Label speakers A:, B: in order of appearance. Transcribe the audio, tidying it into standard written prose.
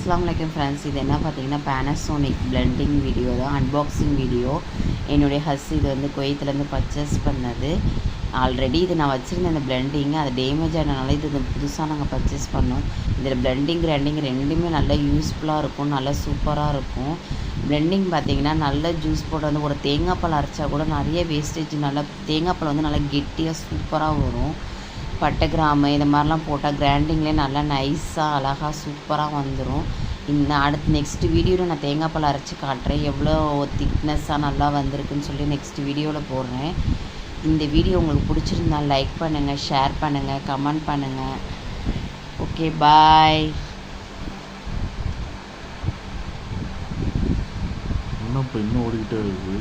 A: அஸ்ஸலாமு அலைக்கும் ஃப்ரெண்ட்ஸ். இது என்ன பார்த்தீங்கன்னா பேனாசோனிக் பிளெண்டிங் வீடியோ தான், அன்பாக்சிங் வீடியோ. என்னுடைய இது வந்து குவைத்துலேருந்து பர்ச்சேஸ் பண்ணது. ஆல்ரெடி இது நான் வச்சுருந்தேன் இந்த பிளெண்டிங், அது டேமேஜ் ஆனதுனால இது புதுசாக நாங்கள் பர்ச்சேஸ் பண்ணோம். இதில் பிளெண்டிங் கிரைண்டிங் ரெண்டுமே நல்லா யூஸ்ஃபுல்லாக இருக்கும், நல்லா சூப்பராக இருக்கும். பிளெண்டிங் பார்த்திங்கன்னா நல்ல ஜூஸ் போட்டு வந்து ஒரு தேங்காய் பால் அரைச்சா கூட நிறைய வேஸ்டேஜ், நல்லா தேங்காய் பால் வந்து நல்லா கெட்டியாக சூப்பராக வரும். பட்டை கிராம்பு இந்த மாதிரிலாம் போட்டால் கிரைண்டிங்லேயே நல்லா நைஸாக அழகாக சூப்பராக வந்துடும். இந்த அடுத்து நெக்ஸ்ட் வீடியோவில் நான் தேங்காய் பால் அரைச்சி காட்டுறேன், எவ்வளோ திக்னஸ்ஸாக நல்லா வந்திருக்குன்னு சொல்லி நெக்ஸ்ட் வீடியோவில் போடுறேன். இந்த வீடியோ உங்களுக்கு பிடிச்சிருந்தா லைக் பண்ணுங்கள், ஷேர் பண்ணுங்கள், கமெண்ட் பண்ணுங்கள். ஓகே, பாய்.
B: இன்னும் ஓடிக்கிட்டே இருக்குது.